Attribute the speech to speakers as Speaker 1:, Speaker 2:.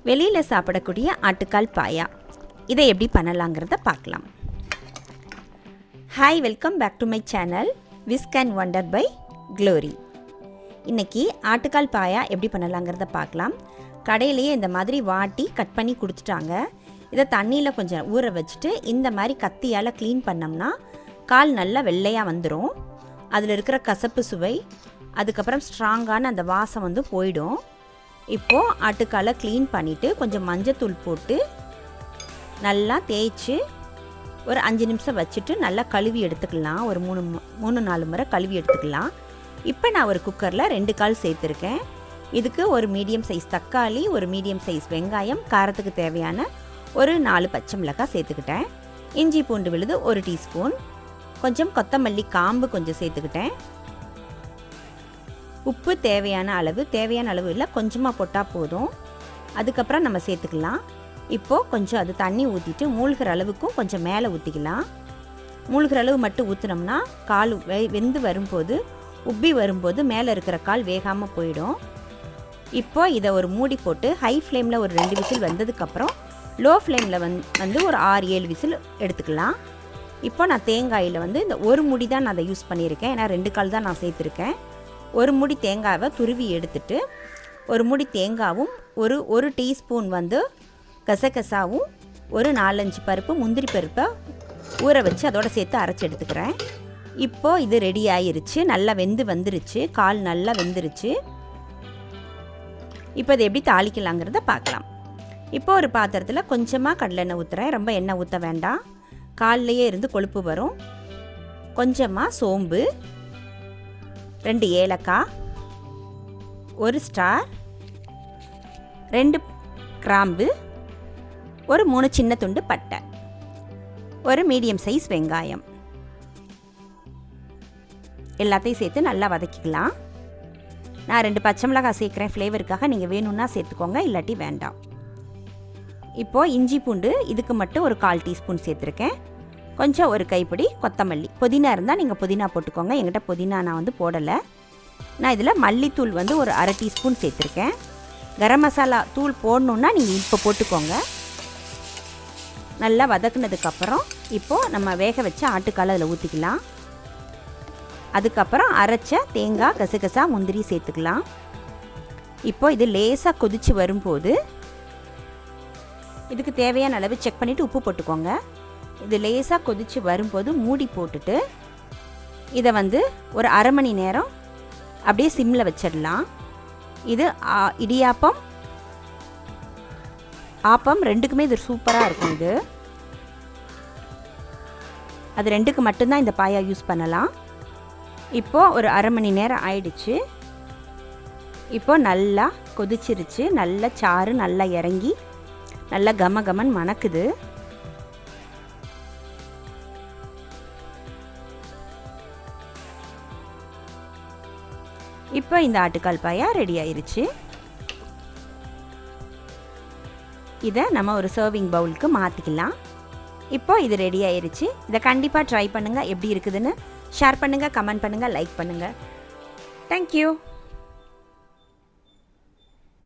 Speaker 1: வெளியில் சாப்பிடக்கூடிய ஆட்டுக்கால் பாயா, இதை எப்படி பண்ணலாங்கிறத பார்க்கலாம். Hi, welcome back to my channel whisk and wonder by Glory. இன்றைக்கி ஆட்டுக்கால் பாயா எப்படி பண்ணலாங்கிறத பார்க்கலாம். கடையிலேயே இந்த மாதிரி வாட்டி கட் பண்ணி கொடுத்துட்டாங்க. இதை தண்ணியில் கொஞ்சம் ஊற வச்சுட்டு இந்த மாதிரி கத்தியால் க்ளீன் பண்ணோம்னா கால் நல்லா வெள்ளையாக வந்துடும். அதில் இருக்கிற கசப்பு சுவை, அதுக்கப்புறம் ஸ்ட்ராங்கான அந்த வாசம் போயிடும். இப்போது ஆட்டுக்காலை க்ளீன் பண்ணிவிட்டு கொஞ்சம் மஞ்சத்தூள் போட்டு நல்லா தேய்ச்சி ஒரு 5 நிமிஷம் வச்சுட்டு நல்லா கழுவி எடுத்துக்கலாம். ஒரு 3-4 முறை கழுவி எடுத்துக்கலாம். இப்போ நான் ஒரு குக்கரில் 2 கால் சேர்த்துருக்கேன். இதுக்கு ஒரு மீடியம் சைஸ் தக்காளி, ஒரு மீடியம் சைஸ் வெங்காயம், காரத்துக்கு தேவையான ஒரு 4 பச்சை மிளகாய் சேர்த்துக்கிட்டேன். இஞ்சி பூண்டு விழுது 1 டீஸ்பூன், கொஞ்சம் கொத்தமல்லி காம்பு கொஞ்சம் சேர்த்துக்கிட்டேன். உப்பு தேவையான அளவு இல்லை, கொஞ்சமாக போட்டால் போதும். அதுக்கப்புறம் நம்ம சேர்த்துக்கலாம். இப்போது கொஞ்சம் அது தண்ணி ஊற்றிட்டு மூழ்கிற அளவுக்கும் கொஞ்சம் மேலே ஊற்றிக்கலாம். மூழ்கிற அளவு மட்டும் ஊற்றினோம்னா கால் வெந்து வரும்போது, உப்பி வரும்போது மேலே இருக்கிற கால் வேகாமல் போயிடும். இப்போ இதை ஒரு மூடி போட்டு ஹை ஃப்ளேமில் ஒரு 2 விசில் வந்ததுக்கப்புறம் லோ ஃப்ளேமில் வந்து ஒரு 6-7 விசில் எடுத்துக்கலாம். இப்போ நான் தேங்காயில் இந்த ஒரு முடி தான் நான் அதை யூஸ் பண்ணியிருக்கேன். ஏன்னா 2 கால் தான் நான் சேர்த்துருக்கேன். ஒரு முடி தேங்காவை துருவி எடுத்துட்டு, ஒரு முடி தேங்காவும் ஒரு டீஸ்பூன் கசகசாவும் ஒரு 4-5 பருப்பு முந்திரி பருப்பை ஊற வச்சு அதோட சேர்த்து அரைச்சி எடுத்துக்கிறேன். இப்போது இது ரெடி ஆயிருச்சு. நல்லா வெந்து வந்துருச்சு, கால் நல்லா வெந்துருச்சு. இப்போ இதை எப்படி தாளிக்கலாங்கிறத பார்க்கலாம். இப்போ ஒரு பாத்திரத்தில் கொஞ்சமாக கடலெண்ணெய் ஊற்றுறேன். ரொம்ப எண்ணெய் ஊற்ற வேண்டாம், கால்லையே இருந்து கொழுப்பு வரும். கொஞ்சமாக சோம்பு, 2 ஏலக்காய், 1 ஸ்டார், 2 கிராம்பு, ஒரு 3 சின்ன துண்டு பட்டை, ஒரு மீடியம் சைஸ் வெங்காயம், எல்லாத்தையும் சேர்த்து நல்லா வதக்கிக்கலாம். நான் 2 பச்சை மிளகாய் சேர்க்குறேன் ஃப்ளேவருக்காக. நீங்கள் வேணும்னா சேர்த்துக்கோங்க, இல்லாட்டி வேண்டாம். இப்போது இஞ்சி பூண்டு இதுக்கு மட்டும் ஒரு 1/4 டீஸ்பூன் சேர்த்துருக்கேன். கொஞ்சம் ஒரு கைப்பிடி கொத்தமல்லி, புதினா இருந்தால் நீங்கள் புதினா போட்டுக்கோங்க. என்கிட்ட புதினா நான் போடலை. நான் இதில் மல்லித்தூள் ஒரு 1/2 டீஸ்பூன் சேர்த்துருக்கேன். கரம் மசாலா தூள் போடணுன்னா நீங்கள் இப்போ போட்டுக்கோங்க. நல்லா வதக்குனதுக்கப்புறம் இப்போது நம்ம வேக வச்ச ஆட்டுக்காலை அதில் ஊற்றிக்கலாம். அதுக்கப்புறம் அரைச்ச தேங்காய், கசகசா, முந்திரி சேர்த்துக்கலாம். இப்போது இது லேசாக கொதித்து வரும்போது இதுக்கு தேவையான அளவு செக் பண்ணிவிட்டு உப்பு போட்டுக்கோங்க. இது லேசாக கொதித்து வரும்போது மூடி போட்டுட்டு இதை ஒரு 1/2 மணி நேரம் அப்படியே சிம்மில் வச்சிடலாம். இது இடியாப்பம், ஆப்பம் ரெண்டுக்குமே இது சூப்பராக இருக்கும். இது அது 2க்கு மட்டும்தான் இந்த பாயா யூஸ் பண்ணலாம். இப்போது ஒரு 1/2 மணி நேரம் ஆயிடுச்சு. இப்போது நல்லா கொதிச்சிருச்சு. நல்லா சாறு நல்லா இறங்கி நல்லா கமகமன் மணக்குது. இப்போ இந்த ஆட்டுக்கால் பாயா ரெடி ஆயிருச்சு. இதை நம்ம ஒரு சர்விங் பவுலுக்கு மாற்றிக்கலாம். இப்போ இது ரெடி ஆயிருச்சு. இதை கண்டிப்பாக ட்ரை பண்ணுங்கள். எப்படி இருக்குதுன்னு ஷேர் பண்ணுங்கள், கமெண்ட் பண்ணுங்கள், லைக் பண்ணுங்கள். தேங்க்யூ.